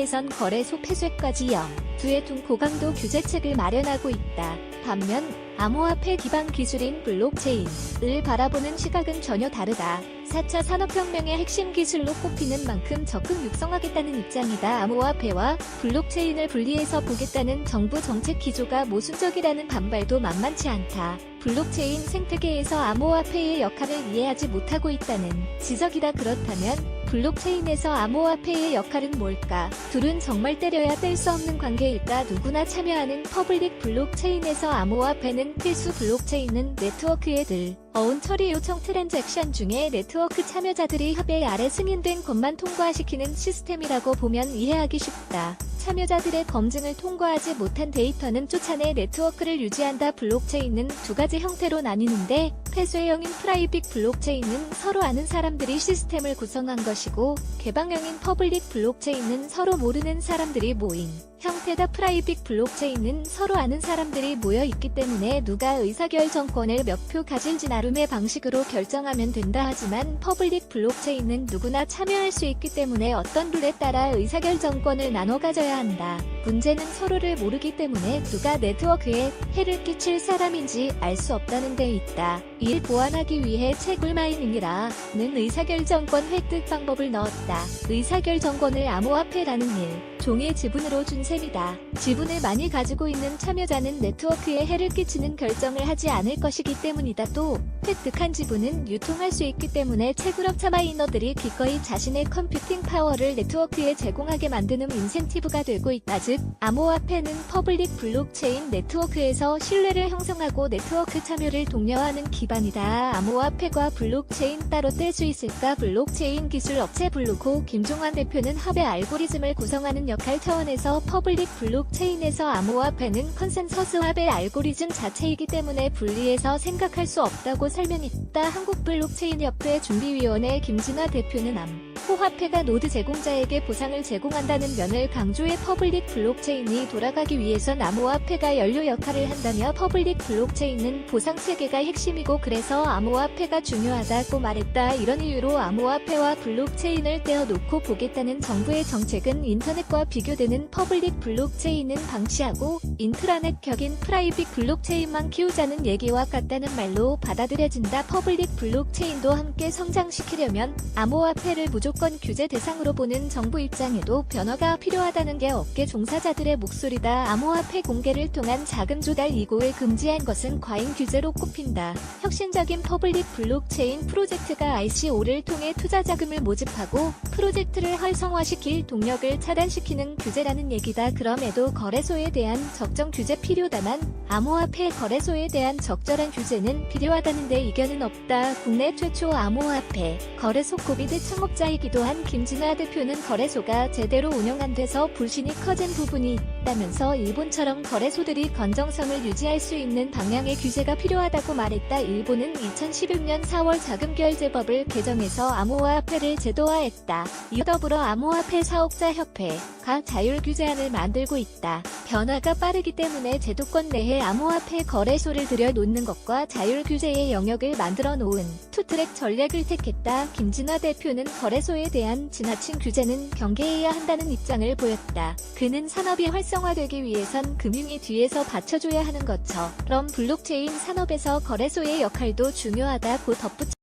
대선 거래소 폐쇄까지 염두에 둔 고강도 규제책을 마련하고 있다. 반면 암호화폐 기반 기술인 블록체인을 바라보는 시각은 전혀 다르다. 4차 산업혁명의 핵심 기술로 꼽히는 만큼 적극 육성하겠다는 입장이다. 암호화폐와 블록체인을 분리해서 보겠다는 정부 정책 기조가 모순적이라는 반발도 만만치 않다. 블록체인 생태계에서 암호화폐의 역할을 이해하지 못하고 있다는 지적이다. 그렇다면 블록체인에서 암호화폐의 역할은 뭘까? 둘은 정말 때려야 뗄 수 없는 관계일까? 누구나 참여하는 퍼블릭 블록체인에서 암호화폐는 필수, 블록체인은 네트워크에 들어온 처리 요청 트랜잭션 중에 네트워크 참여자들이 협의 아래 승인된 것만 통과시키는 시스템이라고 보면 이해하기 쉽다. 참여자들의 검증을 통과하지 못한 데이터는 쫓아내 네트워크를 유지한다. 블록체인은 두 가지 형태로 나뉘는데, 폐쇄형인 프라이빗 블록체인은 서로 아는 사람들이 시스템을 구성한 것이고, 개방형인 퍼블릭 블록체인은 서로 모르는 사람들이 모인 형태다. 프라이빗 블록체인은 서로 아는 사람들이 모여 있기 때문에 누가 의사결정권을 몇 표 가질지 나름의 방식으로 결정하면 된다. 하지만 퍼블릭 블록체인은 누구나 참여할 수 있기 때문에 어떤 룰에 따라 의사결정권을 나눠 가져야 한다. 문제는 서로를 모르기 때문에 누가 네트워크에 해를 끼칠 사람인지 알 수 없다는 데 있다. 이를 보완하기 위해 채굴마이닝이라는 의사결정권 획득 방법을 넣었다. 의사결정권을 암호화폐라는 종의 지분으로 준 셈이다. 지분을 많이 가지고 있는 참여자는 네트워크에 해를 끼치는 결정을 하지 않을 것이기 때문이다. 또 획득한 지분은 유통할 수 있기 때문에 채굴업체 마이너들이 기꺼이 자신의 컴퓨팅 파워를 네트워크에 제공하게 만드는 인센티브가 되고 있다. 즉, 암호화폐는 퍼블릭 블록체인 네트워크에서 신뢰를 형성하고 네트워크 참여를 독려하는 기반이다. 암호화폐과 블록체인 따로 뗄 수 있을까? 블록체인 기술 업체 블루코 김종환 대표는 합의 알고리즘을 구성하는 역할 차원에서 퍼블릭 블록체인에서 암호화폐는 컨센서스 합의 알고리즘 자체이기 때문에 분리해서 생각할 수 없다고 설명했다. 한국블록체인협회 준비위원회 김진화 대표는 암호화폐가 노드 제공자에게 보상을 제공한다는 면을 강조해 퍼블릭 블록체인이 돌아가기 위해선 암호화폐가 연료 역할을 한다며 퍼블릭 블록체인은 보상체계가 핵심이고 그래서 암호화폐가 중요하다고 말했다. 이런 이유로 암호화폐와 블록체인을 떼어놓고 보겠다는 정부의 정책은 인터넷과 비교되는 퍼블릭 블록체인은 방치하고 인트라넷 격인 프라이빗 블록체인만 키우자는 얘기와 같다는 말로 받아들여진다. 퍼블릭 블록체인도 함께 성장시키려면 암호화폐를 무조건 규제 대상으로 보는 정부 입장에도 변화가 필요하다는 게 업계 종사자들의 목소리다. 암호화폐 공개를 통한 자금 조달 이고를 금지한 것은 과잉 규제로 꼽힌다. 혁신적인 퍼블릭 블록체인 프로젝트가 ICO를 통해 투자 자금을 모집하고 프로젝트를 활성화시킬 동력을 차단시키는 규제라는 얘기다. 그럼에도 거래소에 대한 적정 규제 필요다만 암호화폐 거래소에 대한 적절한 규제는 필요하다는 데 이견은 없다. 국내 최초 암호화폐 거래소 고비드 창업자이기도 한 김진화 대표는 거래소가 제대로 운영 안 돼서 불신이 커진 부분이 있다면서 일본처럼 거래소들이 건정성을 유지할 수 있는 방향의 규제가 필요하다고 말했다. 일본은 2016년 4월 자금결제법을 개정해서 암호화폐를 제도화했다. 이와 더불어 암호화폐 사업자 협회가 자율 규제안을 만들고 있다. 변화가 빠르기 때문에 제도권 내에 암호화폐 거래소를 들여놓는 것과 자율 규제의 영역을 만들어 놓은 투트랙 전략을 택했다. 김진화 대표는 거래소에 대한 지나친 규제는 경계해야 한다는 입장을 보였다. 그는 산업이 활성화되기 위해선 금융이 뒤에서 받쳐줘야 하는 것처럼 블록체인 산업에서 거래소의 역할도 중요하다고 덧붙였다.